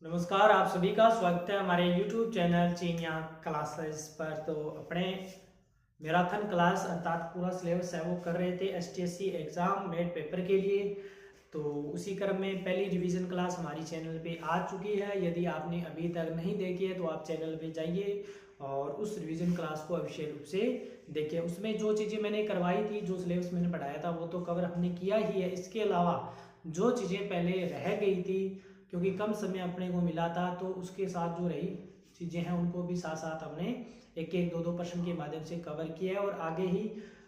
नमस्कार, आप सभी का स्वागत है हमारे YouTube चैनल चीनिया क्लासेस पर। तो अपने मैराथन क्लास अर्थात पूरा सिलेबस है वो कर रहे थे STSC एग्ज़ाम मेड पेपर के लिए। तो उसी क्रम में पहली रिवीजन क्लास हमारी चैनल पे आ चुकी है। यदि आपने अभी तक नहीं देखी है तो आप चैनल पे जाइए और उस रिवीजन क्लास को अवश्य रूप से देखिए। उसमें जो चीज़ें मैंने करवाई थी, जो सिलेबस मैंने पढ़ाया था वो तो कवर हमने किया ही है। इसके अलावा जो चीज़ें पहले रह गई थी, क्योंकि कम समय अपने को मिला था, तो उसके साथ जो रही चीज़ें हैं उनको भी साथ साथ हमने एक एक दो प्रश्न के माध्यम से कवर किया है। और आगे ही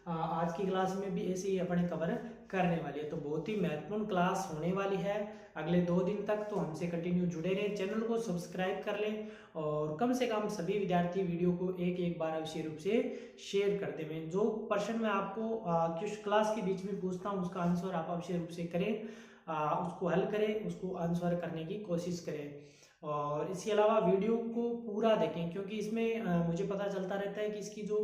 आज की क्लास में भी ऐसे ही अपने कवर करने वाली है। तो बहुत ही महत्वपूर्ण क्लास होने वाली है। अगले 2 दिन तक तो हमसे कंटिन्यू जुड़े रहें, चैनल को सब्सक्राइब कर लें और कम से कम सभी विद्यार्थी वीडियो को एक एक बार अवश्य रूप से शेयर कर दें। जो प्रश्न मैं आपको कुछ क्लास के बीच में पूछता हूँ उसका आंसर आप अवश्य रूप से करें, उसको हल करें, उसको आंसर करने की कोशिश करें। और इसके अलावा वीडियो को पूरा देखें, क्योंकि इसमें मुझे पता चलता रहता है कि इसकी जो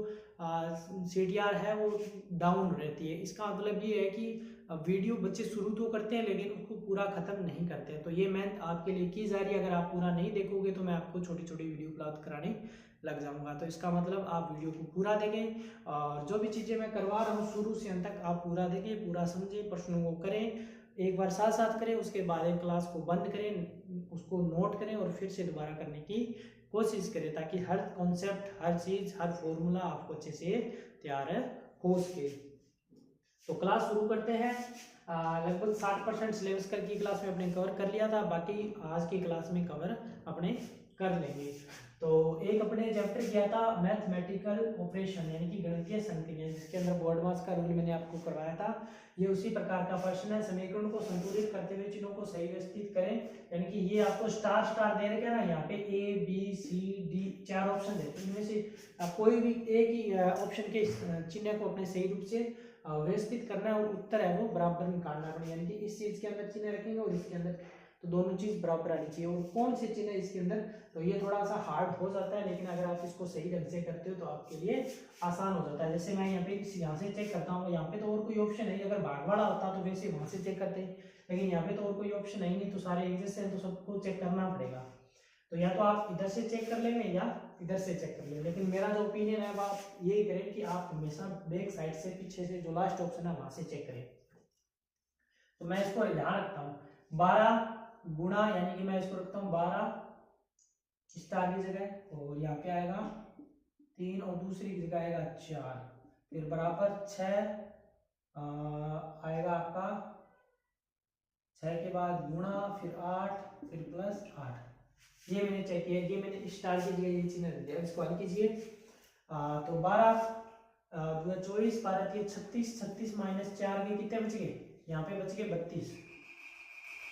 CTR है वो डाउन रहती है। इसका मतलब ये है कि वीडियो बच्चे शुरू तो करते हैं लेकिन उसको पूरा ख़त्म नहीं करते हैं। तो ये मेहनत आपके लिए की जा रही है। अगर आप पूरा नहीं देखोगे तो मैं आपको छोटी छोटी वीडियो उपलब्ध कराने लग जाऊंगा। तो इसका मतलब आप वीडियो को पूरा देखें और जो भी चीज़ें मैं करवा रहा हूँ शुरू से अंत तक आप पूरा देखें, पूरा समझें, प्रश्नों को करें, एक बार साथ साथ करें, उसके बाद एक क्लास को बंद करें, उसको नोट करें और फिर से दोबारा करने की कोशिश करें, ताकि हर कॉन्सेप्ट, हर चीज़, हर फॉर्मूला आपको अच्छे से तैयार हो सके। तो क्लास शुरू करते हैं। लगभग 60% सिलेबस कल की क्लास में अपने कवर कर लिया था, बाकी आज की क्लास में कवर अपने कर लेंगे। तो एक अपने चैप्टर किया था मैथमेटिकल ऑपरेशन यानी कि गणितीय संक्रियाएं, जिसके अंदर बोर्ड मास का रूल मैंने आपको करवाया था। ये उसी प्रकार का प्रश्न है। समीकरण को संतुलित करते हुए चिन्हों को सही व्यवस्थित करें, यानी कि ये आपको स्टार स्टार दे रखे हैं ना, यहाँ पे A B C D 4 option है। इनमें से कोई भी एक ही ऑप्शन के चिन्ह को अपने सही रूप से व्यवस्थित करना है और उत्तर है वो बराबर निकालना है। यानी कि इस चीज के अंदर चिन्ह रखेंगे और इसके अंदर, तो दोनों चीज बराबर आनी चाहिए। और कौन से चिन्ह है इसके अंदर, तो ये थोड़ा सा हार्ड हो जाता है, लेकिन अगर आप इसको सही ढंग से करते हो तो आपके लिए आसान हो जाता है। जैसे मैं यहाँ से चेक करता हूँ, यहाँ पे तो और कोई ऑप्शन नहीं। अगर भागवाड़ा होता तो वैसे वहां से चेक करते, लेकिन यहाँ पे तो और कोई ऑप्शन नहीं, तो सारे एक जैसे हैं तो सबको चेक करना पड़ेगा। तो या तो आप इधर से चेक कर लेंगे या इधर से चेक कर लेंगे, लेकिन मेरा जो ओपिनियन है वो आप यही करें कि आप हमेशा बैक साइड से, पीछे से जो लास्ट ऑप्शन है वहां से चेक करें। तो मैं इसको ध्यान रखता हूँ 12 गुणा, यानी कि मैं इसको रखता हूँ 12 स्टार की जगह, और यहाँ पे आएगा 3 और दूसरी की जगह आएगा 4, फिर बराबर 6 आएगा आपका, 6 के बाद गुणा, फिर 8, फिर प्लस 8। ये मैंने चेक किया, ये मैंने स्टार की जगह ये चिन्ह दिया। इसको हल कीजिए। तो 12 24, 12 के 36, 36 माइनस 4 के कितने बच गए, यहाँ पे बच गए 32।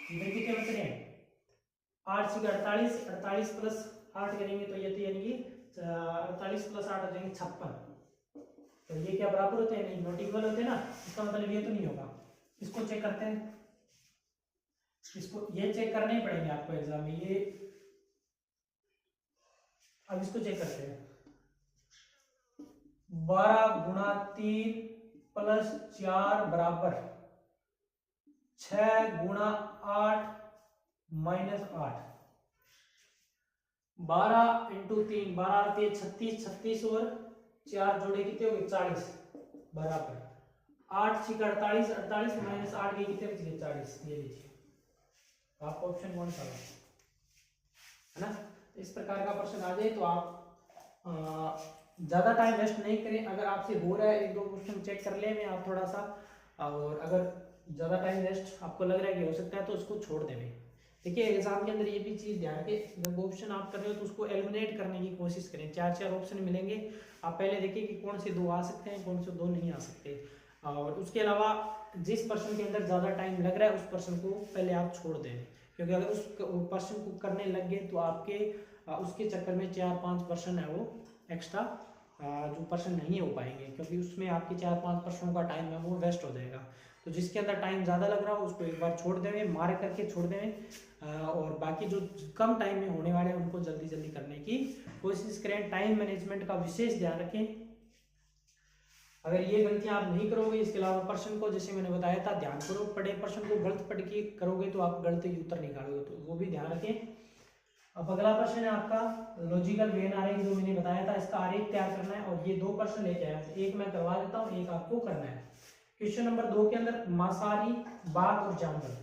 इधर कितने बच रहे हैं 8 से 48, 48 प्लस 8 करेंगे तो ये तो यानी कि 48 प्लस 8 हो जाएंगे 56। तो ये क्या बराबर होते हैं, नहीं नॉट इक्वल होते हैं ना, इसका मतलब ये तो नहीं होगा। इसको चेक करते हैं, इसको ये चेक करने ही पड़ेंगे आपको एग्जाम में ये। अब इसको चेक करते हैं, 12 गुणा 3 प्लस 4 बराबर 6 गुणा 8 माइनस 8। 12 इंटू 3, 12 के 36, 36 और 4 जोड़े कितने हो गए 40, बराबर 8 से 48, 48 माइनस 8 के कितने बच गए 40। ये लीजिए आपका ऑप्शन कौन सा है ना। इस प्रकार का प्रश्न आ जाए तो आप ज्यादा टाइम वेस्ट नहीं करें। अगर आपसे हो रहा है एक दो क्वेश्चन चेक कर ले में आप थोड़ा सा, और अगर ज्यादा टाइम वेस्ट आपको लग रहा है कि हो सकता है तो उसको छोड़ दें। देखिए एग्जाम के अंदर ये भी चीज ध्यान के, जब ऑप्शन आप कर रहे हो तो उसको एलिमिनेट करने की कोशिश करें। 4 ऑप्शन मिलेंगे, आप पहले देखिए कि कौन से 2 आ सकते हैं, कौन से 2 नहीं आ सकते। और उसके अलावा जिस पर्सन के अंदर ज्यादा टाइम लग रहा है उस पर्सन को पहले आप छोड़ दें, क्योंकि अगर उस पर्सन को करने लग गए तो आपके उसके चक्कर में 4-5 पर्सन है वो एक्स्ट्रा जो पर्सन नहीं हो पाएंगे, क्योंकि उसमें आपके 4-5 पर्सनों का टाइम है वो वेस्ट हो जाएगा। तो जिसके अंदर टाइम ज़्यादा लग रहा हो उसको एक बार छोड़ देंगे, मार्क करके छोड़ देंगे, और बाकी जो कम टाइम में होने वाले हैं उनको जल्दी जल्दी करने की कोशिश करें। टाइम मैनेजमेंट का विशेष ध्यान रखें। अगर ये गलतियां आप नहीं करोगे, इसके अलावा पर्सन को जैसे मैंने बताया था ध्यान करो, पढ़े पर्सन को गलत पढ़ के करोगे तो आप गलत ही उत्तर निकालोगे, तो वो भी ध्यान रखें। अब अगला प्रश्न है आपका लॉजिकल वेन आरेख, जो मैंने बताया था, इसका आरेख तैयार करना है और ये 2 प्रश्न लेके आया हूं, एक मैं करवा देता हूं, एक आपको करना है। क्वेश्चन नंबर 2 के अंदर मांसाहारी बाघ और जानवर।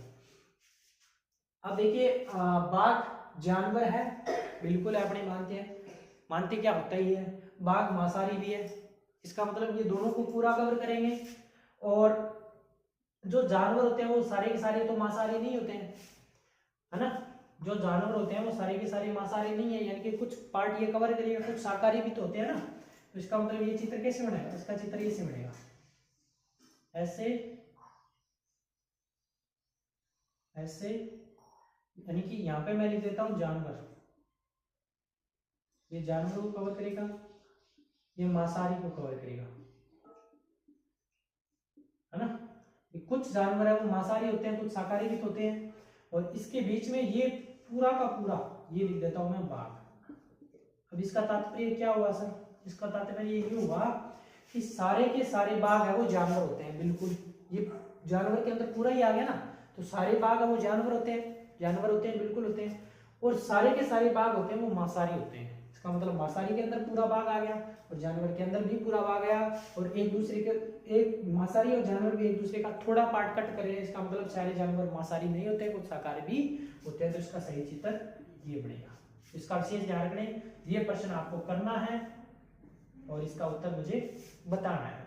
अब देखिए बाघ जानवर है, बिल्कुल है, अपने मानते क्या होता ही है, बाघ मांसाहारी भी है, इसका मतलब ये दोनों को पूरा कवर करेंगे। और जो जानवर होते हैं वो सारे के सारे तो मांसाहारी नहीं होते हैं, है ना, जो जानवर होते हैं वो सारे के सारे मांसाहारी नहीं है, यानी कि कुछ पार्ट ये कवर करेगा, कुछ शाकाहारी भी तो होते हैं ना। तो इसका मतलब ये चित्र कैसे बनेगा, इसका चित्र ऐसे बनेगा, ऐसे ऐसे, यानी कि यहाँ पे मैं लिख देता हूं जानवर, ये जानवर को कवर करेगा, ये मांसाहारी को कवर करेगा, है ना। कुछ जानवर है वो मांसाहारी होते हैं, कुछ शाकाहारी भी होते हैं, और इसके बीच में ये पूरा का पूरा ये लिख देता हूं मैं बाघ। अब इसका तात्पर्य क्या हुआ सर, इसका तात्पर्य ये हुआ कि सारे के सारे बाघ है वो जानवर होते हैं, बिल्कुल ये जानवर के अंदर पूरा ही आ गया ना, तो सारे बाघ है वो जानवर होते हैं, बिल्कुल होते हैं, और सारे के सारे बाघ होते हैं वो मांसाहारी होते हैं। इसका मतलब मांसाहारी के अंदर पूरा बाघ आ गया और जानवर के अंदर भी पूरा बाघ आया, और एक दूसरे के, एक मांसाहारी और जानवर भी एक दूसरे का थोड़ा पार्ट कट कर रहे हैं, इसका मतलब सारे जानवर मांसाहारी नहीं होते, कुछ शाकाहारी भी होते हैं, तो इसका सही चित्र ये बनेगा। इसका विशेष ध्यान रखने, ये प्रश्न आपको करना है और इसका उत्तर मुझे बताना है।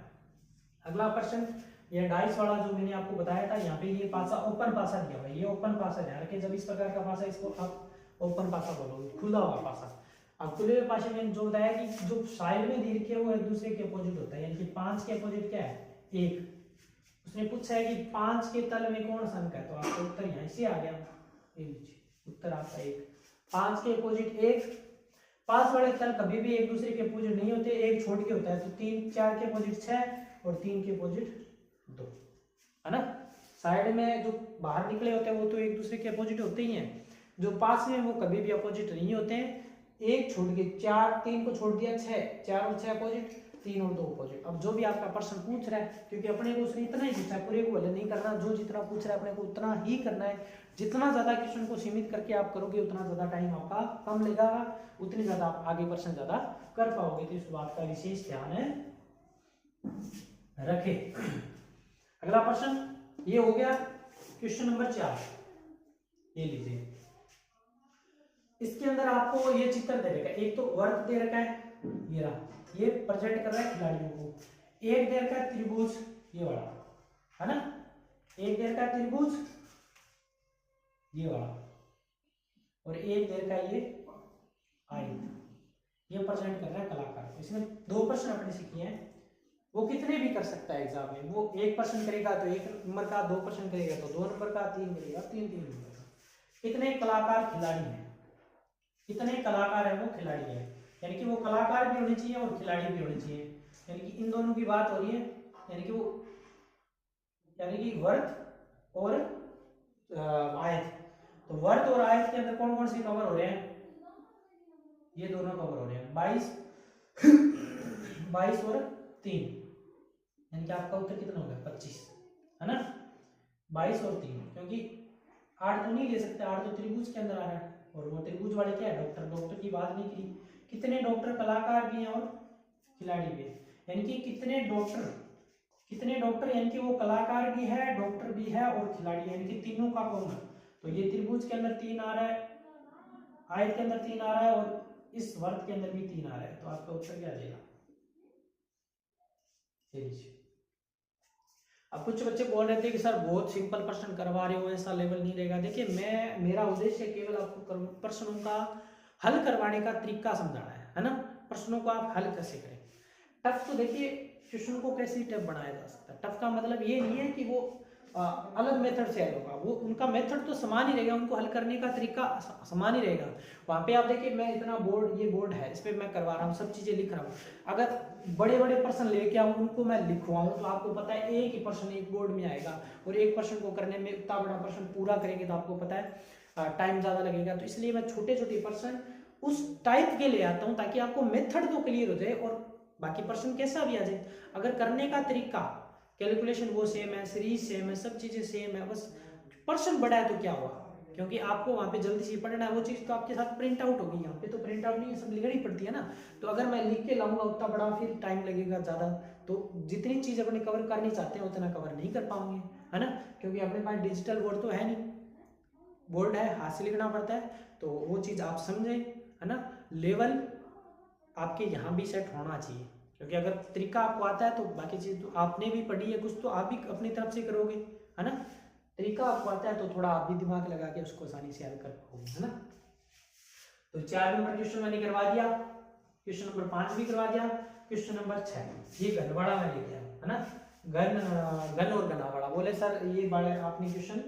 अगला प्रश्न ये डाइस वाला जो मैंने आपको बताया था, यहाँ पे ये पासा ओपन पासा दिया हुआ है, ये ओपन पासा ध्यान रखें, जब इस प्रकार का पासा, इसको आप ओपन पासा बोलोगे, खुला हुआ पासा। अब खुले हुए पासे में जो बताया कि जो साइड में दी रखी है वो एक दूसरे के अपोजिट होता है, यानी कि 5 के अपोजिट क्या है, 1। उसने पूछा है कि 5 के तल में कौन सा अंक है, तो आपका उत्तर यहाँ से आ गया, उत्तर आपका 1। 5 के अपोजिट 1, 5 वाले तल कभी भी एक दूसरे के अपोजिट नहीं होते, एक छोड़ के होता है, तो 3, 4 के अपोजिट 6 और 3 के अपोजिट 2, है ना। साइड में जो बाहर निकले होते हैं वो तो एक दूसरे के अपोजिट होते ही हैं, जो पास में वो कभी भी अपोजिट नहीं होते हैं। एक छोड़ के 4, 3 को छोड़ दिया 6, 4 और 6 अपोजिट, 3 और 2 अपोजिट। अब जो भी आपका प्रश्न पूछ रहा है, क्योंकि अपने को उसने इतना ही पूछा है, पूरे को हल नहीं करना, जो जितना पूछ रहा है अपने को उतना ही करना है। जितना ज्यादा क्वेश्चन को सीमित करके आप करोगे उतना ज्यादा टाइम आपका कम लगेगा, उतनी ज्यादा आप आगे प्रश्न ज्यादा कर पाओगे, तो इस बात का विशेष ध्यान रखें। अगला प्रश्न ये हो गया क्वेश्चन नंबर 4, ये लीजिए, इसके अंदर आपको ये चित्र दे रखा है, एक तो वर्ग दे रखा है, ये रहा, ये प्रेजेंट कर रहा है खिलाड़ियों को, एक दे रखा है त्रिभुज, ये वाला, है ना, एक दे रखा है त्रिभुज ये वाला, और एक दे रखा है ये आयत, ये प्रेजेंट कर रहा है कलाकार। इसमें 2 प्रश्न अपने सीखे हैं, वो कितने भी कर सकता है एग्जाम में, वो 1 प्रश्न करेगा तो 1 नंबर का, 2 प्रश्न करेगा तो 2 नंबर का, 3 करेगा 3 नंबर का। कितने कलाकार खिलाड़ी हैं, कितने कलाकार है वो खिलाड़ी है, यानी कि वो कलाकार भी होने चाहिए और खिलाड़ी भी होने चाहिए, यानी कि इन दोनों की बात हो रही है, यानी कि वो, यानी कि वर्त और आयत। तो वर्त और आयत के अंदर कौन कौन से कवर हो रहे हैं, ये दोनों कवर हो रहे हैं, 22 और 3, यानी कि आपका उत्तर कितना होगा 25, है ना, 22 और 3, क्योंकि 8 तो नहीं ले सकते, 8 तो त्रिभुज के अंदर आ रहा है, और वो त्रिभुज वाले क्या है, डॉक्टर की बात नहीं की। कितने डॉक्टर कलाकार भी हैं और खिलाड़ी भी है, यानी कि कितने डॉक्टर, यानी कि वो कलाकार भी है, डॉक्टर भी है और खिलाड़ी, यानी कि तीनों का कॉमन। तो ये त्रिभुज के अंदर 3 आ रहा है, आयत के अंदर 3 आ रहा है, और इस वर्ग के अंदर भी 3 आ रहा है, तो आपका उत्तर क्या आ जाएगा। अब कुछ बच्चे बोल रहे थे कि सर बहुत सिंपल प्रश्न करवा रहे हो, ऐसा लेवल नहीं रहेगा। देखिए मेरा उद्देश्य केवल आपको प्रश्नों का हल करवाने का तरीका समझाना है ना, प्रश्नों को आप हल कैसे करें। टफ तो देखिए क्वेश्चन को कैसे टफ बनाया जा सकता है, टफ का मतलब ये नहीं है कि वो अलग मेथड से हल होगा, वो उनका मेथड तो समान ही रहेगा, उनको हल करने का तरीका समान ही रहेगा। वहाँ पे आप देखिए मैं इतना ये बोर्ड है, इस पर मैं करवा रहा हूँ, सब चीजें लिख रहा हूँ। अगर बड़े बड़े प्रश्न लेके आऊँ, उनको मैं लिखवाऊँ, तो आपको पता है एक ही प्रश्न एक बोर्ड में आएगा, और एक प्रश्न को करने में इतना बड़ा प्रश्न पूरा करेंगे तो आपको पता है टाइम ज्यादा लगेगा। तो इसलिए मैं छोटे छोटे प्रश्न उस टाइप के ले आता हूँ, ताकि आपको मेथड तो क्लियर हो जाए और बाकी प्रश्न कैसा भी आ जाए। अगर करने का तरीका, कैलकुलेशन वो सेम है, सीरीज सेम है, सब चीजें सेम है, बस प्रश्न बड़ा है तो क्या हुआ, क्योंकि आपको वहाँ पे जल्दी से पढ़ना है, वो चीज़ तो आपके साथ प्रिंट आउट होगी। यहाँ पे तो प्रिंट आउट नहीं है, सब लिखनी पड़ती है ना। तो अगर मैं लिख के लाऊंगा उतना बड़ा फिर टाइम लगेगा ज़्यादा, तो जितनी चीज़ अपने कवर करनी चाहते हैं उतना कवर नहीं कर पाओगे, है ना। क्योंकि अपने पास डिजिटल बोर्ड तो है नहीं, बोर्ड है, हाथ से लिखना पड़ता है। तो वो चीज़ आप समझें, है ना। लेवल आपके यहाँ भी सेट होना चाहिए, क्योंकि अगर तरीका आपको आता है तो बाकी चीज़ तो आपने भी पढ़ी है कुछ, तो आप भी अपनी तरफ से करोगे, है ना। तरीका आपको आता है तो थोड़ा आप भी दिमाग लगा के उसको आसानी से हल कर पाओगे, है ना। तो 4 नंबर क्वेश्चन मैंने करवा दिया, क्वेश्चन नंबर 5 भी करवा दिया, क्वेश्चन नंबर 6 ये गनवाड़ा में ले गया, है ना। गन और गनावाड़ा बोले सर ये बड़े आपने क्वेश्चन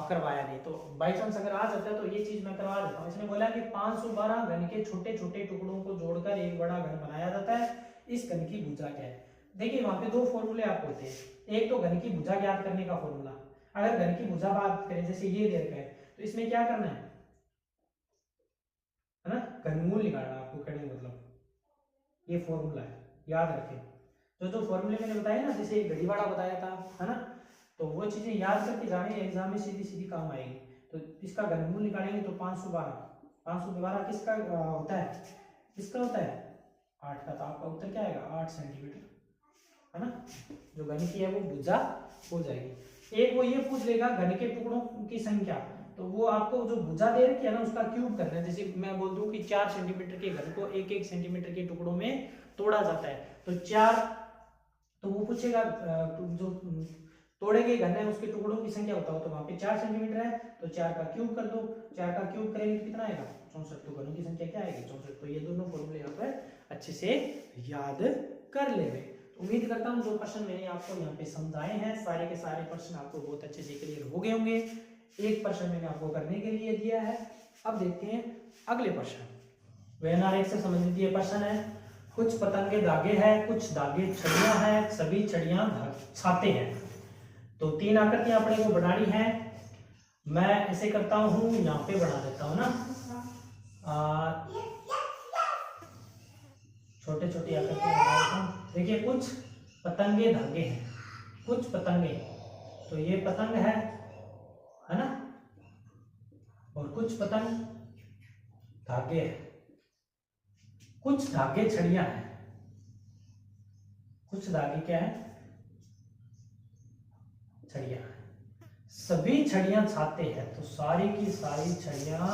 करवाया नहीं, तो बाई चांस अगर आ जाता है तो ये चीज मैं करवा देता हूँ। इसने बोला कि 512 घन के छोटे छोटे टुकड़ों को जोड़कर एक बड़ा घन बनाया जाता है, इस घन की भुजा क्या है। देखिए वहां पे दो फॉर्मूले आपको होते हैं, एक तो घन की भुजा ज्ञात करने का फॉर्मूला। अगर घन की भुजा बात करें जैसे ये दे रखा है, तो इसमें क्या करना है ना, घनमूल निकालना आपको, करने मतलब ये फॉर्मूला है, याद रखें। जो फॉर्मूले मैंने बताया ना, जैसे घड़ी वाला बताया था, है ना, तो वो चीजें याद करके जाने, एग्जाम में सीधी सीधी काम आएगी। तो इसका घनमूल निकालेंगे तो 512 किसका होता है, किसका होता है 8 का। तो आपका उत्तर क्या आएगा 8 सेंटीमीटर, है ना। जो घन की है वो भुजा हो जाएगी। एक वो ये पूछ लेगा घन के टुकड़ों की संख्या, तो वो आपको जो भुजा दे रखी है ना उसका क्यूब करना है। जैसे मैं बोल दूं कि 4 सेंटीमीटर के घन को 1-1 सेंटीमीटर के टुकड़ों में तोड़ा जाता है, तो 4, तो वो पूछेगा जो तोड़े गए घन है उसके टुकड़ों की संख्या बताओ, तो वहां पे 4 सेंटीमीटर है, तो 4 का क्यूब कर दो। 4 का क्यूब करेंगे तो कितना आएगा 64, तो घनों की संख्या क्या आएगी 64। तो ये दोनों फॉर्मूले यहाँ पर अच्छे से याद कर लेंगे। उम्मीद करता हूँ जो प्रश्न मैंने आपको यहाँ पे समझाए हैं सारे के सारे प्रश्न आपको बहुत अच्छे से क्लियर हो गए होंगे। एक प्रश्न मैंने आपको करने के लिए दिया है। अब देखते हैं अगले प्रश्न। वेनारेख से संबंधित ये प्रश्न है। कुछ पतंगे धागे हैं, कुछ धागे छड़ियां हैं, सभी छड़ियां छाते हैं। तो 3 आकृतियां अपने को बनानी है। मैं ऐसे करता हूं, यहाँ पे बना देता हूं ना, छोटे छोटे आकृतियां बना देता हूं। देखिए कुछ पतंगे धागे हैं, कुछ पतंगे, तो ये पतंग है ना, और कुछ पतंग धागे हैं, कुछ धागे छड़ियां हैं, कुछ धागे क्या है छड़ियां, सभी छड़ियां छाते हैं। तो सारी की सारी छड़ियां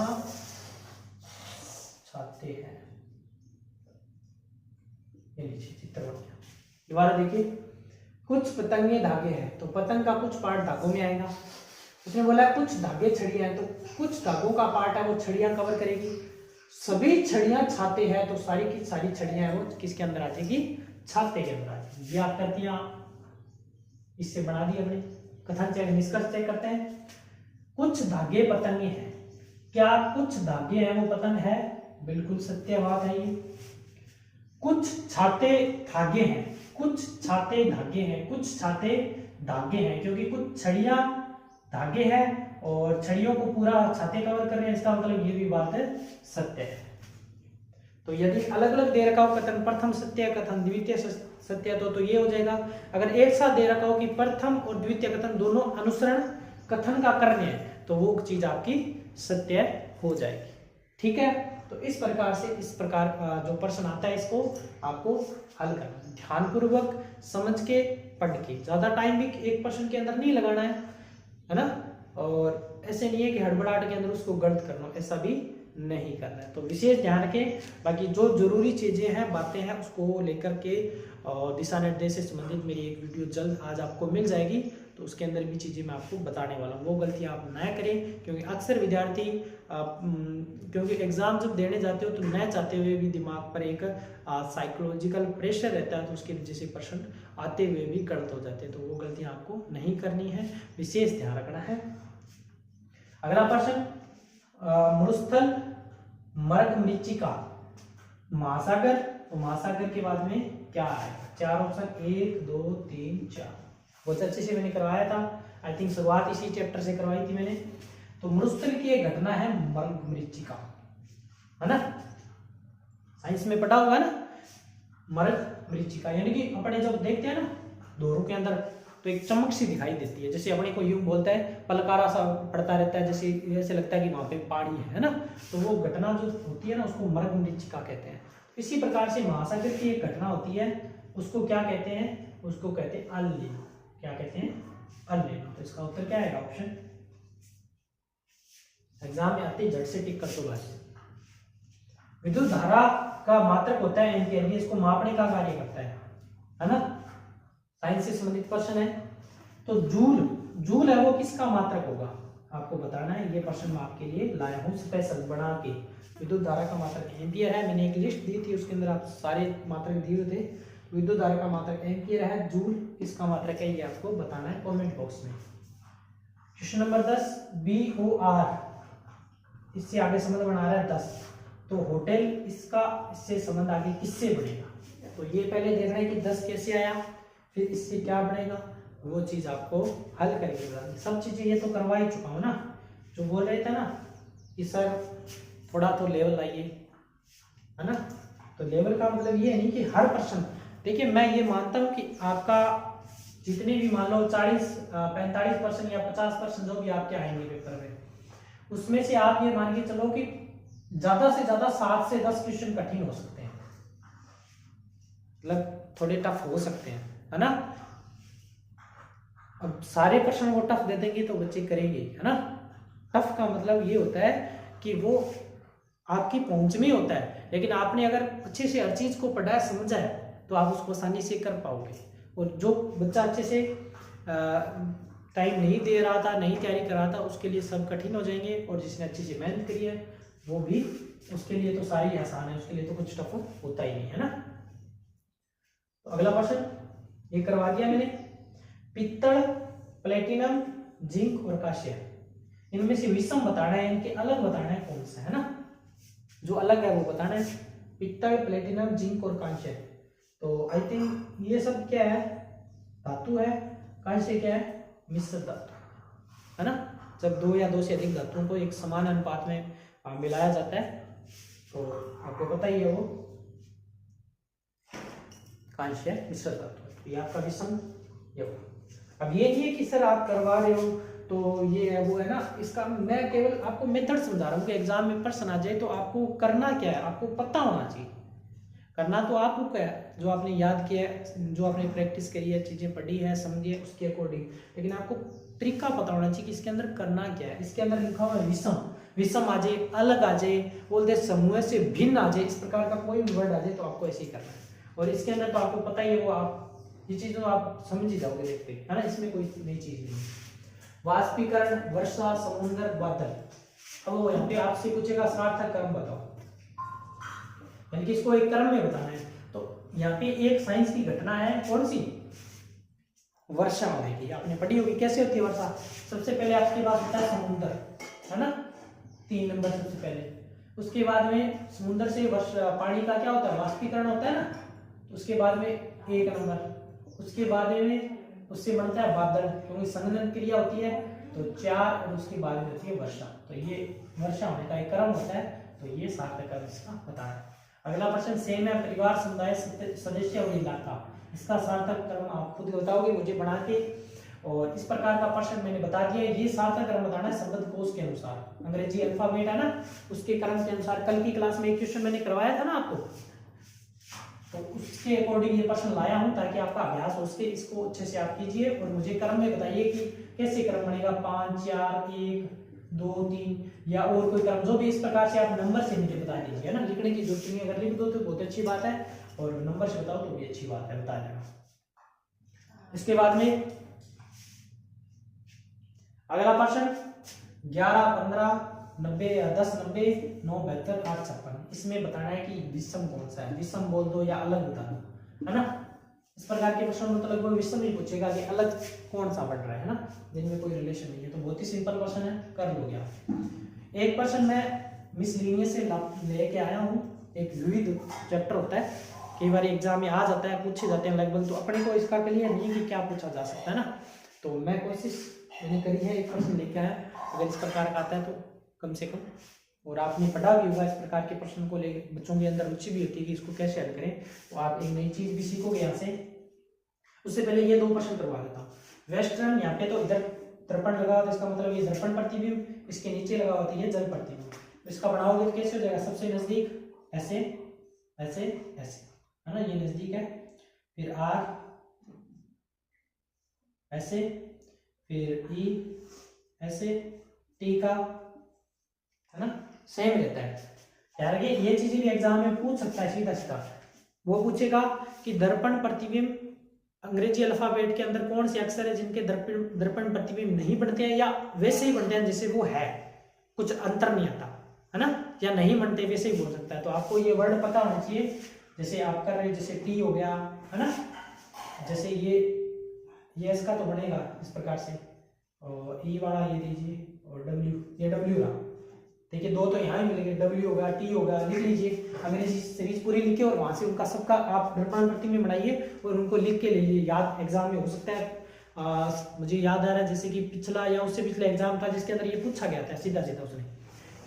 छाते हैं। ये नीचे चित्र बन गया। दोबारा देखिए, कुछ पतंगे धागे हैं, तो पतंग का कुछ पार्ट धागों में आएगा। उसने बोला कुछ धागे छड़ियां हैं, तो कुछ धागों का पार्ट है वो छड़ियां कवर करेगी। सभी छड़ियां छाते हैं, तो सारी की सारी छड़ियां है वो किसके अंदर आ जाएगी, छाते के अंदर आ जाएगी। ये आकृतियां इससे बना दी हमने। कथन चेक, निष्कर्ष चेक करते हैं। कुछ धागे पतंगे हैं, क्या कुछ धागे हैं वो पतंग है, बिल्कुल सत्य बात है ये। कुछ छाते धागे हैं, कुछ छाते धागे हैं, कुछ छाते धागे हैं, क्योंकि कुछ छड़ियां धागे हैं और छड़ियों को पूरा छाते कवर कर रहे हैं, इसका मतलब ये भी बात है सत्य है। तो यदि अलग अलग दे रखा हो कथन प्रथम सत्य, कथन द्वितीय सत्य, तो ये हो जाएगा। अगर एक साथ दे रखा हो कि प्रथम और द्वितीय कथन दोनों अनुसरण कथन का करने हैं, तो वो चीज आपकी सत्य हो जाएगी। ठीक है, तो इस प्रकार से इस प्रकार जो प्रश्न आता है इसको आपको हल करना है, ध्यानपूर्वक समझ के पढ़ के। ज्यादा टाइम भी एक प्रश्न के अंदर नहीं लगाना है ना, और ऐसे नहीं है कि हड़बड़ाहट के अंदर उसको गलत करना, ऐसा भी नहीं करना है। तो विशेष ध्यान रखें। बाकी जो जरूरी चीजें हैं, बातें हैं, उसको लेकर के दिशा निर्देश से संबंधित मेरी एक वीडियो जल्द आज आपको मिल जाएगी, तो उसके अंदर भी चीजें मैं आपको बताने वाला हूँ। वो गलतियां आप ना करें, क्योंकि अक्सर विद्यार्थी क्योंकि एग्जाम जब देने जाते हो तो न चाहते हुए भी दिमाग पर एक साइकोलॉजिकल प्रेशर रहता है, तो उसके वजह से प्रश्न आते हुए भी गलत हो जाते हैं। तो वो गलतियां आपको नहीं करनी है, विशेष ध्यान रखना है। अगला प्रश्न, मरुस्थल, मर्ग मरीचिका, महासागर। तो महासागर के बाद में क्या आएगा, 4 ऑप्शन 1 2 3 4। बहुत अच्छे से मैंने करवाया था, आई थिंक शुरुआत इसी चैप्टर से करवाई थी मैंने। तो मरुस्थल की एक घटना है मर्ग मरीचिका, है ना, साइंस में पढ़ा हुआ है ना, मर्ग मरीचिका। यानी कि अपने जब देखते हैं ना दोरों के अंदर तो एक चमक सी दिखाई देती है, जैसे अपने को यूं बोलता है पलकारा सा पड़ता रहता है, जैसे ऐसे लगता है कि वहां पे पानी है ना। तो वो घटना जो होती है ना उसको मृगमरीचिका कहते हैं। इसी प्रकार से महासागर की एक घटना होती है, उसको क्या कहते हैं, उसको कहते हैं अल। क्या कहते हैं? अल। तो इसका उत्तर क्या आएगा? ऑप्शन एग्जाम में आते ही झट से टिक कर दो बस। विद्युत धारा का मात्रक होता है एम्पियर, ये इसको मापने का कार्य करता है ना। साइंस से संबंधित क्वेश्चन है। तो जूल है वो किसका मात्रक होगा आपको बताना है। ये प्रश्न मैं आपके लिए लाया हूं स्पेशल बना के। विद्युत धारा का मात्रक एम्पियर है, मैंने एक लिस्ट दी थी उसके अंदर आप सारे मात्रक दिए थे। विद्युत धारा का मात्रक एम्पियर है, जूल किसका मात्रक है ये आपको बताना है कमेंट बॉक्स में। क्वेश्चन नंबर 10 BOR, इससे आगे संबंध बना रहा है 10। तो होटल इसका इससे संबंध आगे किससे बनेगा, तो ये पहले देखना है कि 10 कैसे आया, फिर इससे क्या बनेगा, वो चीज आपको हल करके बतानी। सब चीजें ये तो करवा ही चुका हूं ना। जो बोल रहे थे ना कि सर थोड़ा तो लेवल लाइए, है ना। तो लेवल का मतलब ये नहीं कि हर प्रश्न, देखिए मैं ये मानता हूं कि आपका जितने भी मान लो 45% या 50% जो भी आपके आएंगे पेपर में, उसमें से आप ये मान के चलो कि ज्यादा से ज्यादा 7 से 10 क्वेश्चन कठिन हो सकते हैं, मतलब थोड़े टफ हो सकते हैं, है ना। अब सारे प्रश्न वो टफ दे देंगे तो बच्चे करेंगे, है ना। टफ का मतलब ये होता है कि वो आपकी पहुंच में होता है, लेकिन आपने अगर अच्छे से हर चीज को पढ़ा है समझा है तो आप उसको आसानी से कर पाओगे। और जो बच्चा अच्छे से टाइम नहीं दे रहा था, नहीं तैयारी कर रहा था, उसके लिए सब कठिन हो जाएंगे। और जिसने अच्छी से मेहनत करी है वो भी, उसके लिए तो सारी आसान है, उसके लिए तो कुछ टफ होता ही नहीं, है ना। तो अगला क्वेश्चन ये करवा दिया मैंने। पित्तल, प्लेटिनम, जिंक और कांस्य, इनमें से विषम बताना है, इनके अलग बताना है कौन सा, है ना। जो अलग है वो बताना है, पित्तल, प्लेटिनम, जिंक और कांस्य। तो आई थिंक ये सब क्या है, धातु है। कांस्य क्या है, मिश्र धातु, है ना। जब 2 या 2 से अधिक धातुओं को एक समान अनुपात में मिलाया जाता है तो आपको पता ही है वो कांस्य मिश्र धातु है। तो ये आपका विषम ये होगा। अब ये नहीं है कि सर आप करवा रहे हो तो ये है वो है ना, इसका मैं केवल आपको मेथड समझा रहा हूँ कि एग्जाम में प्रश्न आ जाए तो आपको करना क्या है, आपको पता होना चाहिए। करना तो आपको क्या है, जो आपने याद किया है, जो आपने प्रैक्टिस करी है, चीजें पढ़ी है, समझी है, उसके अकॉर्डिंग, लेकिन आपको तरीका पता होना चाहिए कि इसके अंदर करना क्या है। इसके अंदर लिखा हुआ है विषम, विषम आ जाए, अलग आ जाए, बोलते समूह से भिन्न आ जाए, इस प्रकार का कोई भी वर्ड आ जाए तो आपको ऐसे ही करना है। और इसके अंदर तो आपको पता ही है वो, आप ये चीज तो आप समझ ही जाओगे देखते, है ना। इसमें कोई नई चीज नहीं। वाष्पीकरण, वर्षा, समुद्र, बादल। अब वो यहाँ पे आपसे पूछेगा सार्थक कर्म बताओ, यानी कि इसको एक कर्म में बताना है। तो यहाँ पे एक साइंस की घटना है, कौन सी, वर्षा होने की। आपने पढ़ी होगी कैसे होती है वर्षा। सबसे पहले आपके पास होता है समुद्र, है ना, 3 नंबर सबसे पहले। उसके बाद में समुद्र से वर्षा पानी का क्या होता है, वाष्पीकरण होता है ना। उसके बाद में 1 नंबर, उसके बाद में उससे बनता है बादल, क्योंकि संघनन क्रिया होती है तो 4, और उसके बाद में होती है वर्षा। तो ये वर्षा होने का एक क्रम होता है, तो ये सार्थक कर्म इसका होता है। अगला प्रश्न सेम है, परिवार, समुदाय, सदस्य और इलाका। इसका सार्थक कर्म आप खुद बताओगे मुझे बना के। और इस प्रकार का प्रश्न मैंने बता दिया। ये सार्थक कर्म बताना है शब्दकोश के अनुसार, अंग्रेजी अल्फाबेट है ना, उसके क्रम के अनुसार। कल की क्लास में एक क्वेश्चन मैंने करवाया था ना आपको, तो उसके अकॉर्डिंग ये प्रश्न लाया हूं ताकि आपका अभ्यास हो सके। इसको अच्छे से आप कीजिए और मुझे क्रम में बताइए कि कैसे क्रम बनेगा, 5, 4, 1, 2, 3 या और कोई क्रम, जो भी। इस प्रकार से आप नंबर से मुझे बता दीजिए, ना लिखने की जरूरत नहीं। अगर लिख दो तो बहुत अच्छी बात है, और नंबर से बताओ तो भी अच्छी बात है, बता देना। इसके बाद में अगला प्रश्न 11, 15, 90, 10, 90, 9, 72, 8, 56। इसमें बताना है कि विषम कौन सा है, विषम बोल दो या अलग बता दो, है ना। इस प्रकार के प्रश्न में तो लगभग विषम ही पूछेगा कि अलग कौन सा बढ़ रहा है ना, जिनमें कोई रिलेशन नहीं है। तो बहुत ही सिंपल क्वेश्चन है, कर लोगे आप। एक क्वेश्चन मैं मिसलिनियस से लेके आया हूँ, एक विविध चैप्टर होता है, कई बार एग्जाम में आ जाता है, पूछे जाते हैं लगभग, तो अपने को इसका क्लियर नहीं कि क्या पूछा जा सकता है ना। तो मैं कोशिश मैंने करी है, एक प्रश्न लेके आया, अगर इस प्रकार का आता है तो कम से कम, और आपने पढ़ा भी होगा इस प्रकार के प्रश्न को लेकर, बच्चों के अंदर रुचि भी होती है कि इसको कैसे हल करें, तो आप एक नई चीज भी सीखोगे यहाँ से। उससे पहले ये 2 प्रश्न करवा देता हूँ। वेस्टर्न, यहाँ पे तो इधर दर्पण लगा हुआ तो इसका मतलब ये दर्पण प्रतिबिंब, इसके नीचे लगा हुआ तो ये जल प्रतिबिंब। तो इसका बनाओगे तो कैसे हो जाएगा, सबसे नजदीक ऐसे ऐसे ऐसे, है ना, ये नजदीक है, फिर आर ऐसे, फिर ई ऐसे, टी का, है ना, सेम रहता है। यार ये चीजें भी एग्जाम में पूछ सकता है सीधा सीधा। वो पूछेगा कि दर्पण प्रतिबिंब अंग्रेजी अल्फाबेट के अंदर कौन से अक्षर है जिनके दर्पण प्रतिबिंब नहीं बनते हैं या वैसे ही बनते हैं जैसे वो है, कुछ अंतर नहीं आता, है ना, या नहीं बनते वैसे ही बोल सकता है। तो आपको ये वर्ड पता होना चाहिए। जैसे आप कर रहे, जैसे टी हो गया, है ना, जैसे ये इसका तो बनेगा इस प्रकार से, और ई वाला ये दीजिए, और डब्ल्यू, ये डब्ल्यू रहा, देखिए दो तो यहाँ ही मिलेंगे, डब्ल्यू होगा, टी होगा, लिख लीजिए, अंग्रेजी सीरीज पूरी लिखिए और वहां से उनका सबका आप दर्पण प्रतिबिंब बनाइए और उनको लिख के ले लीजिए, याद एग्जाम में हो सकता है। मुझे याद आ रहा है जैसे कि पिछला या उससे पिछला एग्जाम था जिसके अंदर ये पूछा गया था सीधा सीधा उसने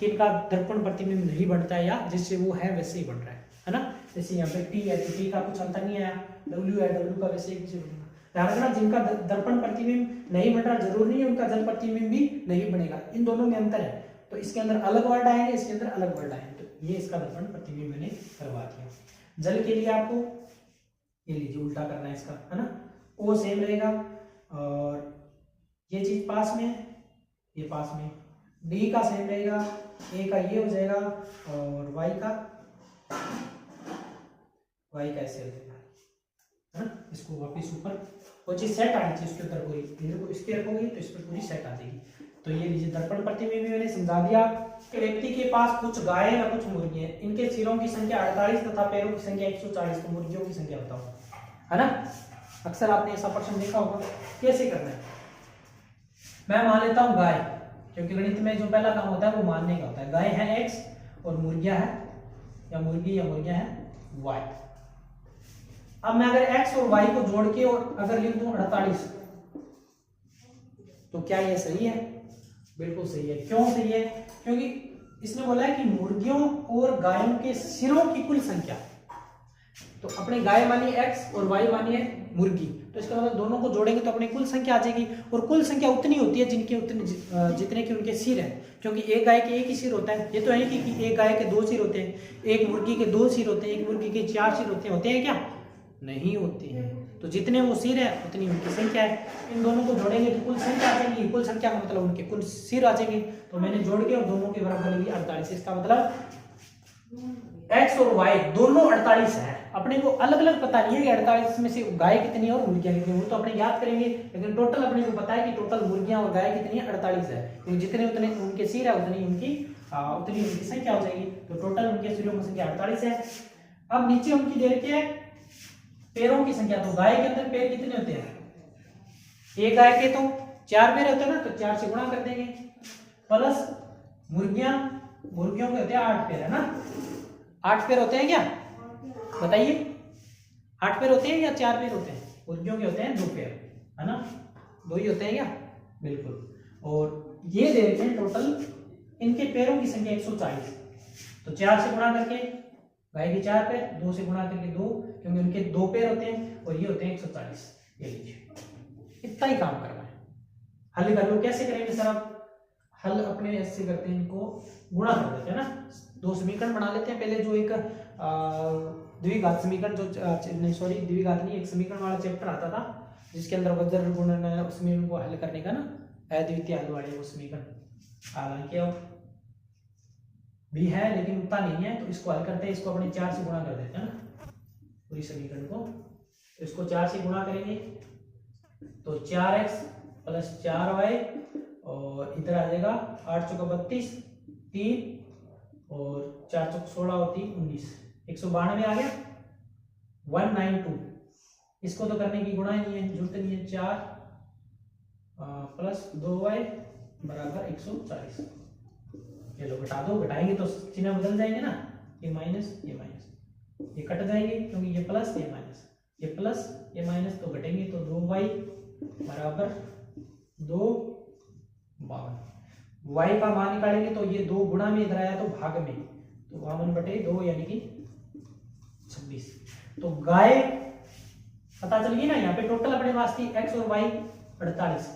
कि इनका दर्पण प्रतिबिंब नहीं बनता है या जैसे वो है वैसे ही बन रहा है ना। जैसे यहाँ पे टी है तो टी का कुछ अंतर नहीं आया, डब्ल्यू है, डब्ल्यू का वैसे ही ध्यान रखना, जिनका दर्पण प्रतिबिंब नहीं बन रहा जरूर नहीं है उनका जल प्रतिबिंब भी नहीं बनेगा, इन दोनों में अंतर है। तो इसके अंदर अलग वर्ड आएंगे, इसके अंदर अलग वर्ड आएंगे, तो ये इसका दर्पण प्रतिबिंब मैंने करवा दिया। जल के लिए आपको ये लीजिए उल्टा करना है इसका, है ना, ओ सेम रहेगा, और ये चीज पास में है, ये पास में, डी का सेम रहेगा, ए का ये हो जाएगा, और वाई का ऐसे हो जाएगा, है ना। इसको वापिस ऊपर वो चीज सेट आनी चाहिए उसके ऊपर, पूरी इस पे रखोगे तो इस पर पूरी सेट आ जाएगी। तो ये लीजिए दर्पण प्रतिबिंब मैंने समझा दिया कि व्यक्ति के पास कुछ गाय या कुछ मुर्गी है, इनके सिरों की संख्या 48 तथा पैरों की संख्या 140, तो मुर्गियों की संख्या बताओ, है ना। अक्सर आपने ऐसा प्रश्न देखा होगा। कैसे करना है, मैं मान लेता हूं गाय, क्योंकि गणित में जो पहला काम होता है वो मानने का होता है। गाय है x और मुर्गियां है या मुर्गियां है y। अब मैं अगर x और y को जोड़ के और अगर लिख दूं 48, तो क्या ये सही है? बिल्कुल सही है। क्यों सही है? क्योंकि इसने बोला है कि मुर्गियों और गायों के सिरों की कुल संख्या, तो अपने गाय मानिए x और y मानिए मुर्गी, तो इसका मतलब दोनों को जोड़ेंगे तो अपनी कुल संख्या आ जाएगी, और कुल संख्या उतनी होती है जितने के उनके सिर हैं, क्योंकि एक गाय के एक ही सिर होता है। ये तो है कि एक गाय के दो सिर होते हैं, एक मुर्गी के दो सिर होते हैं, एक मुर्गी के 4 सिर होते हैं क्या? नहीं होते हैं। तो जितने वो सिर है उतनी उनकी संख्या है, इन दोनों को जोड़ेंगे तो कुल संख्या आ जाएगी। कुल संख्या का मतलब उनके कुल सिर आ जाएंगे, तो मैंने जोड़ के और दोनों के बराबर ली 48। इसका मतलब x और y दोनों 48 है। अपने को अलग अलग पता नहीं है कि 48 में से गाय कितनी है और मुर्गियां कितनी है, वो तो अपने याद करेंगे, लेकिन टोटल अपने को पता है कि टोटल मुर्गियां और गाय कितनी है, 48 है। क्योंकि जितने उतने उनके सिर है उतनी उनकी संख्या हो जाएगी, तो टोटल उनके सिरों की संख्या 48 है। अब नीचे उनकी दे रखी है पैरों की संख्या, तो गाय के अंदर पैर कितने होते हैं? एक गाय के तो 4 पैर होते हैं ना, तो 4 से गुणा कर देंगे, प्लस मुर्गियों के होते हैं 8 पैर, है ना। 8 पैर होते हैं क्या? बताइए, 8 पैर होते हैं या 4 पैर होते हैं? मुर्गियों के होते हैं 2 पैर, है ना, 2 ही होते हैं क्या? बिल्कुल। और ये दे रखे हैं टोटल इनके पैरों की संख्या 140, तो 4 से गुणा करके गाय के 4 पैर, 2 से गुणा करके 2, क्योंकि उनके 2 पैर होते हैं और ये होते हैं 140। ये लीजिए, इतना ही काम करना है। हल कर लो। कैसे करेंगे सर आप? हल अपने ऐसे करते हैं, इनको गुणा कर देते हैं ना, 2 समीकरण बना लेते हैं। पहले जो एक द्विघात समीकरण द्विघात नहीं, एक समीकरण वाला चैप्टर आता था जिसके अंदर वज्र गुणन समीकरण को हल करने का ना, अद्वितीय हल वाले वो समीकरण, हालांकि भी है लेकिन उतना नहीं है, तो इसको हल करते हैं। इसको अपने 4 से गुणा कर देते हैं ना पूरी समीकरण को, तो इसको 4 से गुणा करेंगे तो 4x प्लस 4y, और इधर आ जाएगा 8 चौका 32, 3 और 4 चौक 16 और 3 19, 192 आ गया, 192। इसको तो करने की गुणा ही नहीं है, जरूरत नहीं है। 4 प्लस 2y बराबर 140। ये लो घटा दो, घटाएंगे तो चिन्ह बदल जाएंगे ना, ये माइनस ये कट जाएंगे, क्योंकि ये प्लस ये माइनस, ये प्लस ये माइनस, तो घटेंगे तो 2y बराबर 252। y का मान निकालेंगे तो ये 2 गुणा में इधर आया तो भाग में, तो 52/2 यानी कि 26। तो गाय पता चल गई ना, यहाँ पे टोटल अपने पास थी x और y, 48।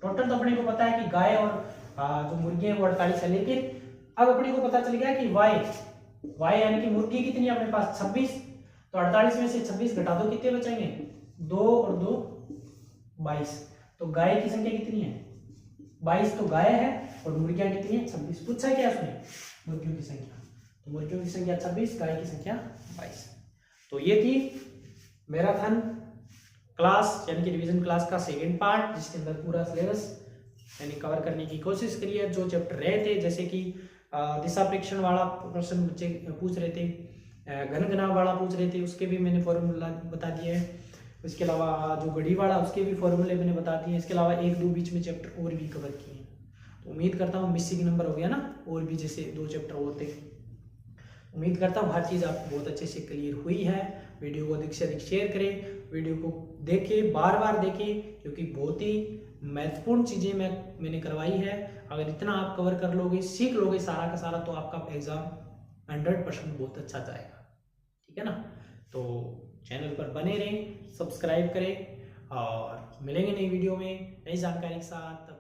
टोटल तो अपने को पता है कि गाय और जो मुर्गी है वो 48 है, लेकिन अब अपने को पता चल गया कि वाई यानी कि मुर्गी कितनी है अपने पास 26। तो 48 में से 26 घटा दो, कितने बचेंगे? 2 और 2 22। तो गाय की संख्या कितनी है? 22 तो गाय है, और मुर्गियां कितनी है? 26। पूछा क्या उसने? मुर्गियों की संख्या। तो मुर्गियों की संख्या 26, गाय की संख्या 22। तो ये थी मैराथन क्लास यानी कि रिवीजन क्लास का सेकेंड पार्ट, जिसके अंदर पूरा सिलेबस मैंने कवर करने की कोशिश करी है। जो चैप्टर रहे थे, जैसे कि दिशा परीक्षण वाला प्रश्न बच्चे पूछ रहे थे, घनघनाव वाला पूछ रहे थे, उसके भी मैंने फॉर्मूला बता दिए हैं। इसके अलावा जो घड़ी वाला, उसके भी फॉर्मूले मैंने बता दिए। इसके अलावा 1-2 बीच में चैप्टर और भी कवर किए हैं। तो उम्मीद करता हूँ मिसिंग नंबर हो गया ना, और भी जैसे 2 चैप्टर होते। उम्मीद करता हूँ हर चीज़ आपको बहुत अच्छे से क्लियर हुई है। वीडियो को अधिक से अधिक शेयर करें, वीडियो को देखें, बार बार देखें, क्योंकि बहुत ही महत्वपूर्ण चीज़ें मैंने करवाई है। अगर इतना आप कवर कर लोगे, सीख लोगे सारा का सारा, तो आपका एग्ज़ाम 100% बहुत अच्छा जाएगा। ठीक है ना? तो चैनल पर बने रहें, सब्सक्राइब करें, और मिलेंगे नई वीडियो में नई जानकारी के साथ।